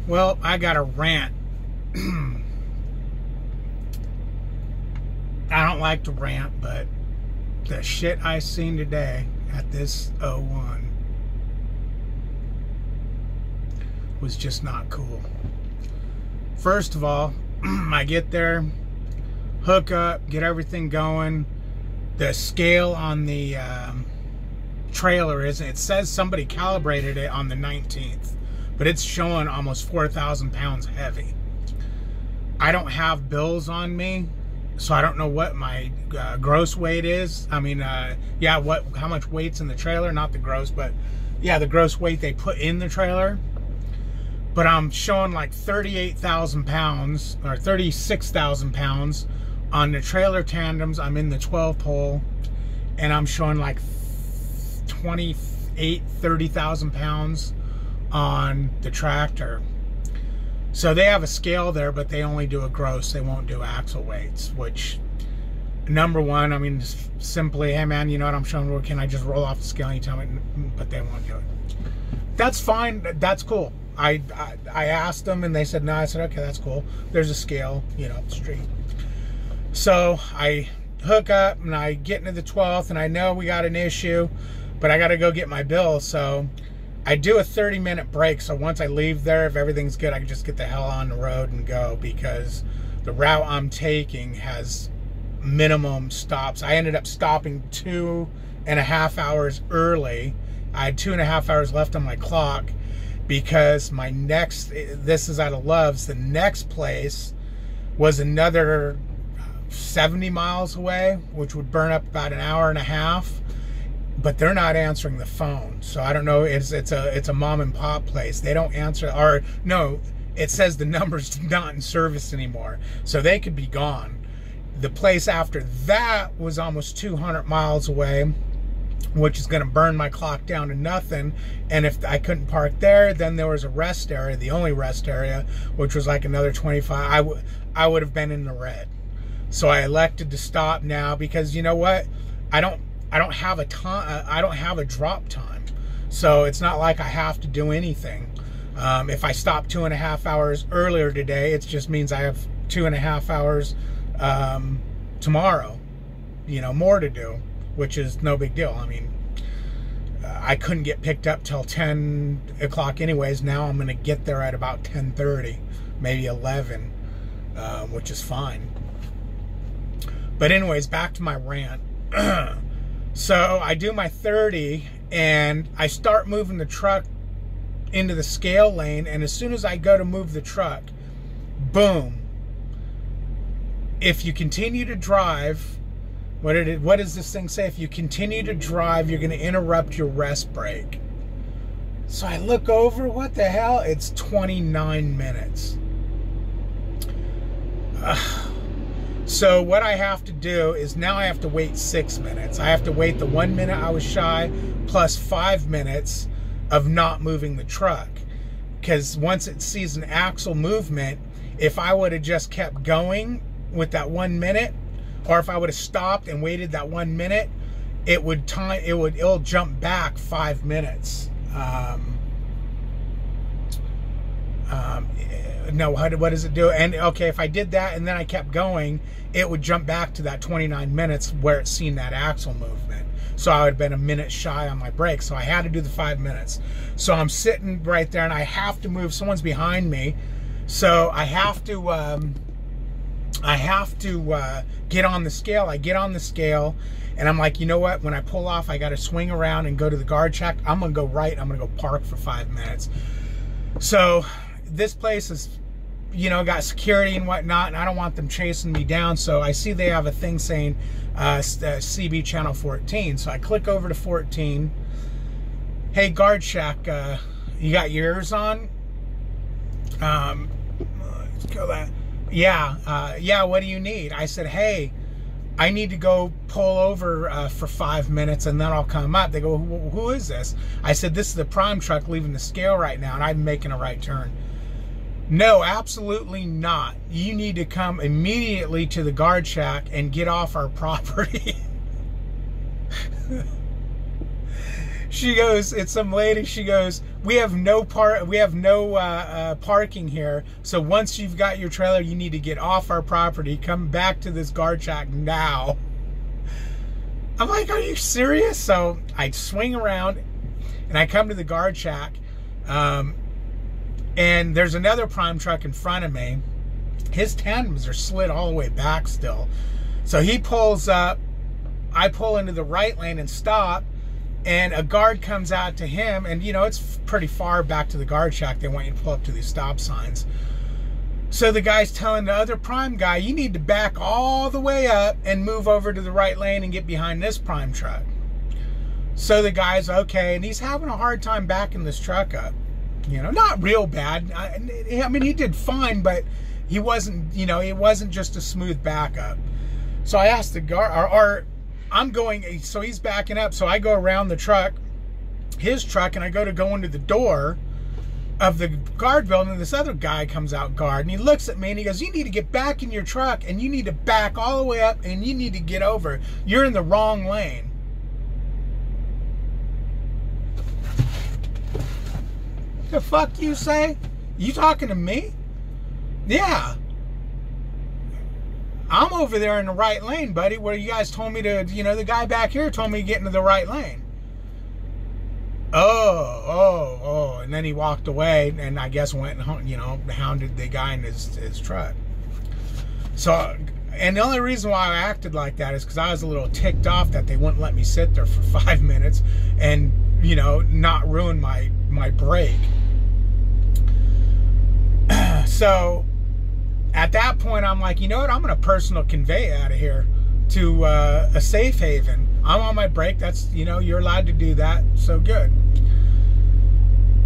Well, I got a rant. I don't like to rant, but the shit I seen today at this 01 was just not cool. First of all, I get there, hook up, get everything going. The scale on the trailer it says somebody calibrated it on the 19th, but it's showing almost 4,000 pounds heavy. I don't have bills on me, so I don't know what my gross weight is. I mean, yeah, how much weight's in the trailer? Not the gross, but yeah, the gross weight they put in the trailer. But I'm showing like 38,000 pounds or 36,000 pounds on the trailer tandems. I'm in the 12 pole, and I'm showing like 30,000 pounds on the tractor. So they have a scale there, but they only do a gross. They won't do axle weights, which, number one, I mean, simply, hey man, you know what I'm showing? Well, can I just roll off the scale and you tell me? But they won't do it. That's fine. That's cool. I asked them and they said no. I said, okay, that's cool. There's a scale, you know, up the street. So I hook up and I get into the 12th, and I know we got an issue, but I got to go get my bill. So I do a 30-minute break. So once I leave there, if everything's good, I can just get the hell on the road and go, because the route I'm taking has minimum stops. I ended up stopping 2.5 hours early. I had 2.5 hours left on my clock, because my next, this is out of Love's, the next place was another 70 miles away, which would burn up about an hour and a half, but they're not answering the phone. So I don't know, it's a mom and pop place. They don't answer, or no, it says the number's not in service anymore, so they could be gone. The place after that was almost 200 miles away, which is going to burn my clock down to nothing. And if I couldn't park there, then there was a rest area, the only rest area, which was like another 25. I would have been in the red. So I elected to stop now, because you know what? I don't have a time. I don't have a drop time, so it's not like I have to do anything. If I stop 2.5 hours earlier today, it just means I have 2.5 hours tomorrow, you know, more to do, which is no big deal. I mean, I couldn't get picked up till 10 o'clock anyways. Now I'm going to get there at about 10:30, maybe 11, which is fine. But anyways, back to my rant. So I do my 30, and I start moving the truck into the scale lane, and as soon as I go to move the truck, boom. If you continue to drive, what does this thing say? If you continue to drive, you're going to interrupt your rest break. So I look over, what the hell? It's 29 minutes. So what I have to do is now I have to wait 6 minutes. I have to wait the 1 minute I was shy plus 5 minutes of not moving the truck. Because once it sees an axle movement, if I would have just kept going with that 1 minute, or if I would have stopped and waited that 1 minute, it'll jump back 5 minutes. No, what does it do? And okay, if I did that and then I kept going, it would jump back to that 29 minutes where it's seen that axle movement. So I would have been a minute shy on my break. So I had to do the 5 minutes. So I'm sitting right there and I have to move. Someone's behind me. So I have to get on the scale. I get on the scale and I'm like, you know what? When I pull off, I got to swing around and go to the guard check. I'm going to go right. I'm going to go park for 5 minutes. So this place is, you know, got security and whatnot, and I don't want them chasing me down. So I see they have a thing saying CB channel 14. So I click over to 14. Hey, guard shack, you got your ears on? Let's go that. Yeah, what do you need? I said, hey, I need to go pull over for 5 minutes and then I'll come up. They go, who is this? I said, this is the prime truck leaving the scale right now and I'm making a right turn. No, absolutely not. You need to come immediately to the guard shack and get off our property. She goes, it's some lady. She goes, we have no parking here. So once you've got your trailer, you need to get off our property. Come back to this guard shack now. I'm like, are you serious? So I swing around and I come to the guard shack. And there's another prime truck in front of me. His tandems are slid all the way back still. So he pulls up. I pull into the right lane and stop. And a guard comes out to him, and you know, it's pretty far back to the guard shack. They want you to pull up to these stop signs. So the guy's telling the other prime guy, you need to back all the way up and move over to the right lane and get behind this prime truck. So the guy's okay, and he's having a hard time backing this truck up. You know, not real bad. I mean, he did fine, but he wasn't, you know, it wasn't just a smooth backup. So I asked the guard, I'm going, so he's backing up. So I go around the truck, his truck, and I go into the door of the guard building. And this other guy comes out guard, and he looks at me and he goes, you need to get back in your truck and you need to back all the way up and you need to get over. You're in the wrong lane. The fuck you say? You talking to me? Yeah. I'm over there in the right lane, buddy, where you guys told me to, you know, the guy back here told me to get into the right lane. Oh. And then he walked away and I guess went and, you know, hounded the guy in his truck. So, and the only reason why I acted like that is because I was a little ticked off that they wouldn't let me sit there for 5 minutes and, you know, not ruin my break. So at that point, I'm like, you know what? I'm going to personal convey out of here to a safe haven. I'm on my break. That's, you know, you're allowed to do that. So good.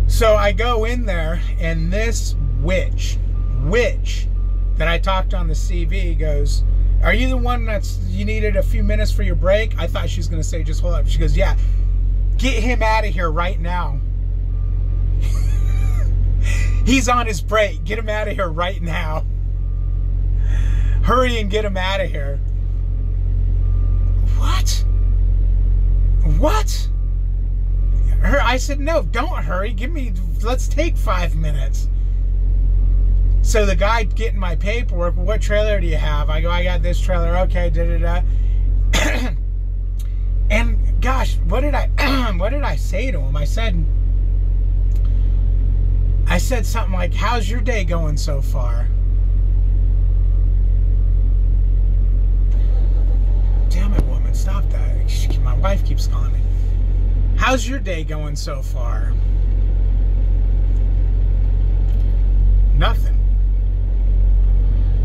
So I go in there, and this witch that I talked on the CV goes, are you the one you needed a few minutes for your break? I thought she was going to say, just hold up. She goes, yeah, get him out of here right now. He's on his break. Get him out of here right now. Hurry and get him out of here. What? What? I said, no, don't hurry. Let's take 5 minutes. So the guy getting my paperwork, well, what trailer do you have? I go, I got this trailer. Okay, da-da-da. And gosh, what did I say to him? I said something like, how's your day going so far? Damn it, woman, stop that. My wife keeps calling me. How's your day going so far? Nothing.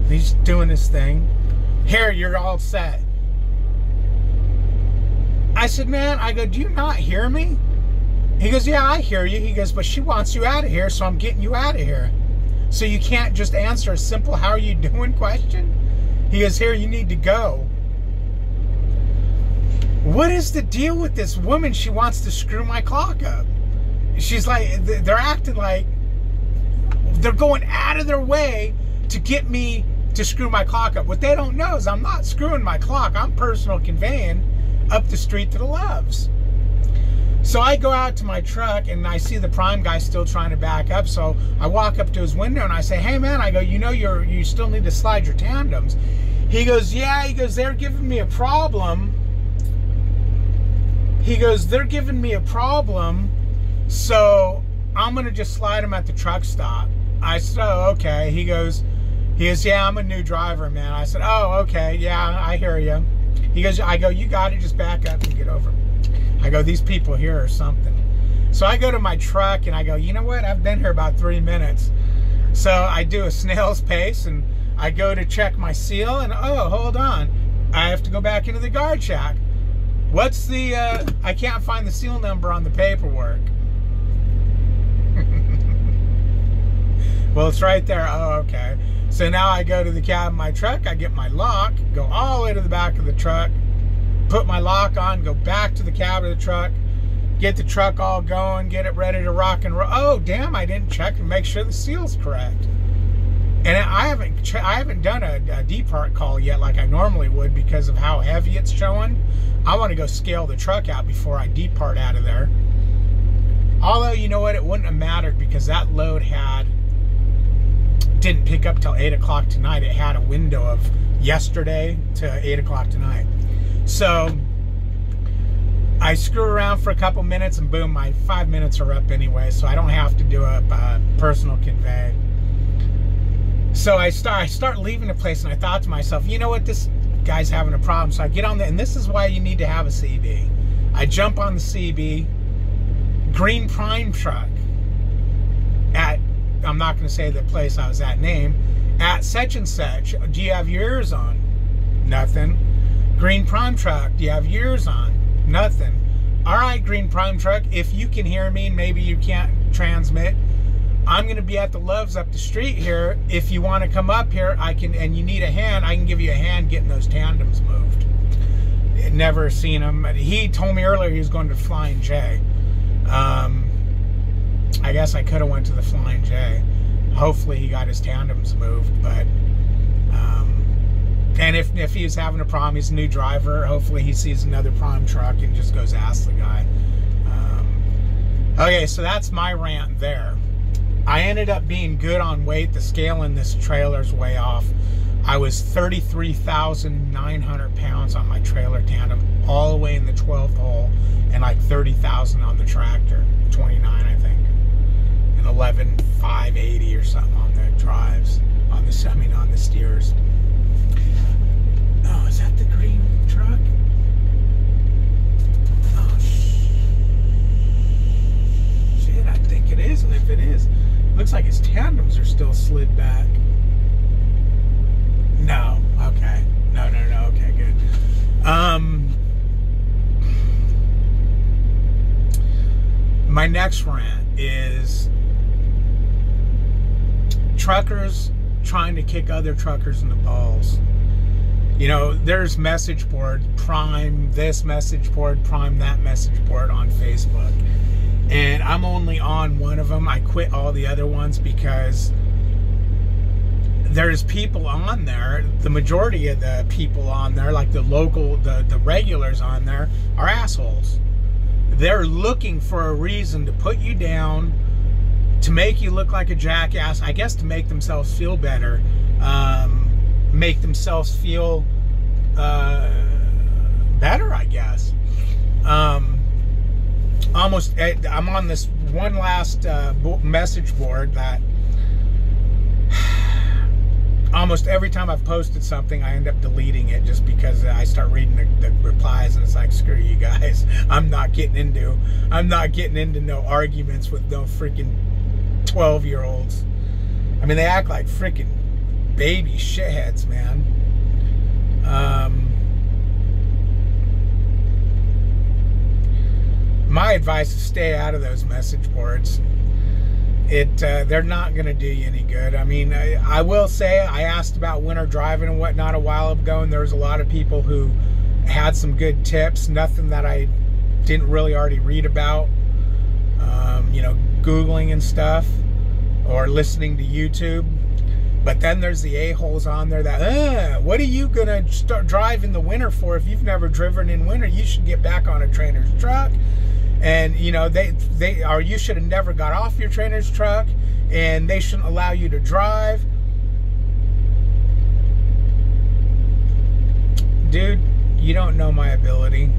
He's doing his thing. Here, you're all set. I said, man, I go, do you not hear me? He goes, yeah, I hear you. He goes, but she wants you out of here, so I'm getting you out of here. So you can't just answer a simple, how are you doing question? He goes, here, you need to go. What is the deal with this woman? She wants to screw my clock up. She's like, they're acting like they're going out of their way to get me to screw my clock up. What they don't know is I'm not screwing my clock. I'm personal conveying up the street to the Loves. So I go out to my truck and I see the prime guy still trying to back up. So I walk up to his window and I say, hey man, I go, you know, you still need to slide your tandems. He goes, yeah, he goes, they're giving me a problem. He goes, they're giving me a problem, so I'm going to just slide them at the truck stop. I said, oh, okay. He goes, yeah, I'm a new driver, man. I said, oh, okay, yeah, I hear you. He goes, I go, you got it, just back up and get over. I go, these people here are something. So I go to my truck and I go, you know what? I've been here about 3 minutes. So I do a snail's pace and I go to check my seal and, oh, hold on. I have to go back into the guard shack. What's the, I can't find the seal number on the paperwork. Well, it's right there. Oh, okay. So now I go to the cab of my truck, I get my lock, go all the way to the back of the truck, put my lock on, go back to the cab of the truck, get the truck all going, get it ready to rock and roll. Oh, damn, I didn't check and make sure the seal's correct. And I haven't done a depart call yet like I normally would because of how heavy it's showing. I want to go scale the truck out before I depart out of there. Although, you know what, it wouldn't have mattered because that load didn't pick up till 8 o'clock tonight. It had a window of yesterday to 8 o'clock tonight. So I screw around for a couple minutes and boom, my 5 minutes are up anyway, so I don't have to do a personal convey. So I start leaving the place, and I thought to myself, you know what, this guy's having a problem. So I get on and this is why you need to have a CB. I jump on the CB, green prime truck at, I'm not going to say the place I was at name, at such and such. Do you have your ears on? Nothing. Green prime truck, do you have your ears on? Nothing. All right, green prime truck, if you can hear me, maybe you can't transmit, I'm going to be at the Loves up the street here. If you want to come up here, I can, and you need a hand, I can give you a hand getting those tandems moved. Never seen him. He told me earlier he was going to Flying J. I guess I could have went to the Flying J. Hopefully he got his tandems moved, but and if he was having a problem, he's a new driver, hopefully he sees another prime truck and just goes ask the guy. Okay, so that's my rant there. I ended up being good on weight. The scale in this trailer's way off. I was 33,900 pounds on my trailer tandem, all the way in the 12th hole, and like 30,000 on the tractor, 29 I think, and 11,580 or something on the drives, on the steers. Oh, is that the green truck? Oh shit, I think it is, and if it is, looks like his tandems are still slid back. No, okay. No, okay, good. My next rant is truckers trying to kick other truckers in the balls. You know, there's message board, prime this message board, prime that message board on Facebook. And I'm only on one of them. I quit all the other ones because there's people on there, the majority of the people on there, like the local, the regulars on there, are assholes. They're looking for a reason to put you down, to make you look like a jackass, I guess to make themselves feel better, make themselves feel better, I guess. I'm on this one last message board that almost every time I've posted something, I end up deleting it just because I start reading the replies and it's like, screw you guys. I'm not getting into no arguments with no freaking 12-year-olds. I mean, they act like freaking baby shitheads, man. My advice is stay out of those message boards. They're not going to do you any good. I mean, I will say, I asked about winter driving and whatnot a while ago, and there was a lot of people who had some good tips, nothing that I didn't really already read about, you know, Googling and stuff, or listening to YouTube. But then there's the a-holes on there that, what are you going to start driving the winter for? If you've never driven in winter, you should get back on a trainer's truck. And, you know, you should have never got off your trainer's truck, and they shouldn't allow you to drive. Dude, you don't know my ability.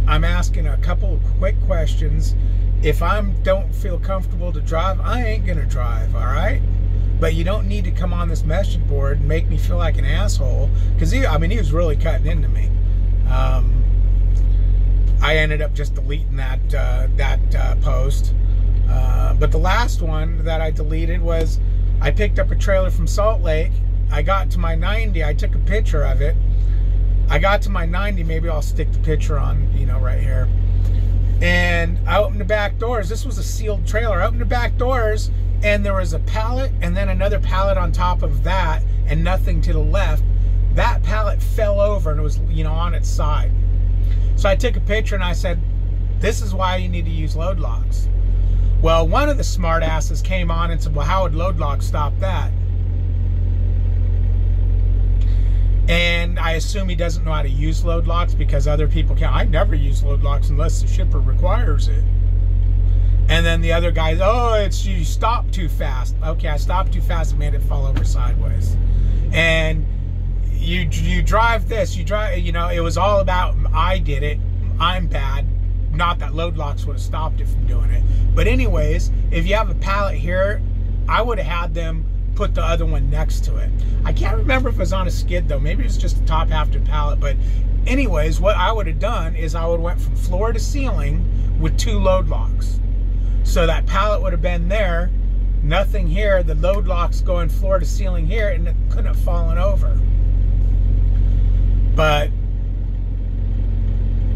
I'm asking a couple of quick questions. If I don't feel comfortable to drive, I ain't gonna drive, all right? But you don't need to come on this message board and make me feel like an asshole, because he was really cutting into me. I ended up just deleting that post. But the last one that I deleted was, I picked up a trailer from Salt Lake. I got to my 90. I took a picture of it. I got to my 90. Maybe I'll stick the picture on, you know, right here. And I opened the back doors. This was a sealed trailer. I opened the back doors, and there was a pallet and then another pallet on top of that, and nothing to the left. That pallet fell over and it was, you know, on its side. So I took a picture and I said, this is why you need to use load locks. Well, one of the smart asses came on and said, well, how would load lock stop that? And I assume he doesn't know how to use load locks because other people can. I never use load locks unless the shipper requires it. And then the other guy, oh, it's you stopped too fast. Okay, I stopped too fast and made it fall over sideways. And you drive this, you drive, you know, it was all about I did it, I'm bad. Not that load locks would have stopped it from doing it. But anyways, if you have a pallet here, I would have had them put the other one next to it. I can't remember if it was on a skid though. Maybe it was just the top half of the pallet. But anyways, what I would have done is I would have went from floor to ceiling with 2 load locks. So that pallet would have been there, nothing here, the load locks going floor to ceiling here, and it couldn't have fallen over. But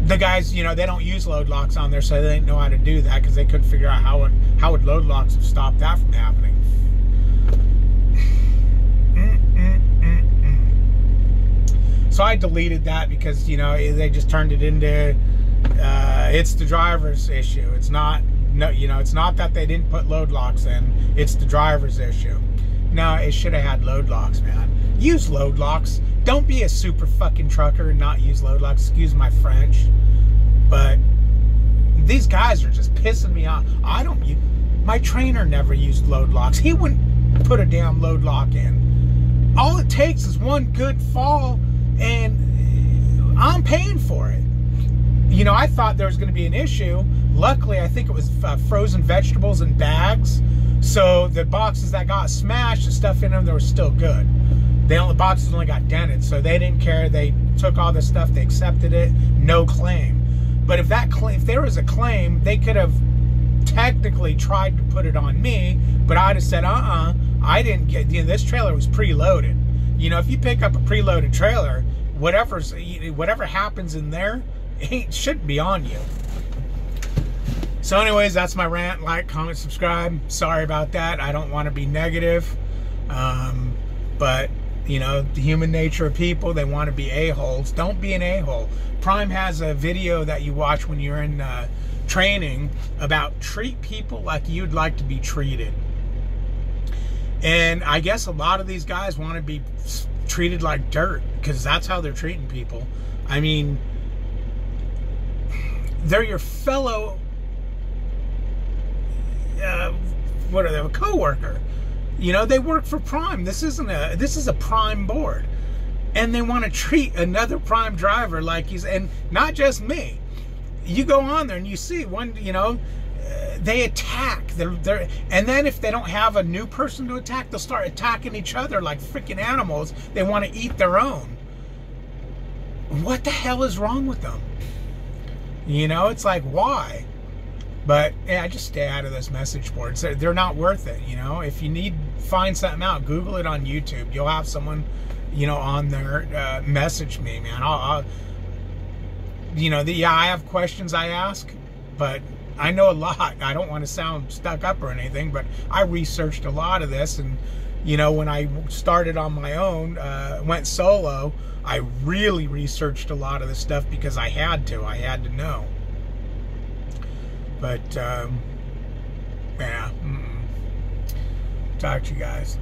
the guys, you know, they don't use load locks on there, so they didn't know how to do that because they couldn't figure out how would load locks have stopped that from happening. So I deleted that because, you know, they just turned it into it's the driver's issue. It's not, no, you know, it's not that they didn't put load locks in. It's the driver's issue. No, it should have had load locks, man. Use load locks. Don't be a super fucking trucker and not use load locks. Excuse my French, but these guys are just pissing me off. My trainer never used load locks. He wouldn't put a damn load lock in. All it takes is one good fall, and I'm paying for it. You know, I thought there was going to be an issue. Luckily, I think it was frozen vegetables in bags. So the boxes that got smashed, the stuff in them, they were still good. The boxes only got dented, so they didn't care. They took all the stuff, they accepted it, no claim. But if there was a claim, they could have technically tried to put it on me, but I'd have said, I didn't get, you know, this trailer was preloaded. You know, if you pick up a preloaded trailer, whatever happens in there, it shouldn't be on you. So anyways, that's my rant. Like, comment, subscribe. Sorry about that. I don't want to be negative. But, you know, the human nature of people, they want to be a-holes. Don't be an a-hole. Prime has a video that you watch when you're in training about treat people like you'd like to be treated. And I guess a lot of these guys want to be treated like dirt because that's how they're treating people. I mean, they're your fellow what are they, a co-worker. You know, they work for Prime. This is a Prime board, and they want to treat another Prime driver like he's, and not just me. You go on there and you see one, you know, they attack. And then if they don't have a new person to attack, they'll start attacking each other like freaking animals. They want to eat their own. What the hell is wrong with them? You know, it's like, why? But yeah, I just stay out of those message boards. They're not worth it. You know, if you find something out, Google it on YouTube. You'll have someone, you know, on there message me, man. I'll you know, yeah, I have questions I ask, but I know a lot. I don't want to sound stuck up or anything, but I researched a lot of this, and you know, when I started on my own, went solo, I really researched a lot of this stuff because I had to know. But yeah, talk to you guys.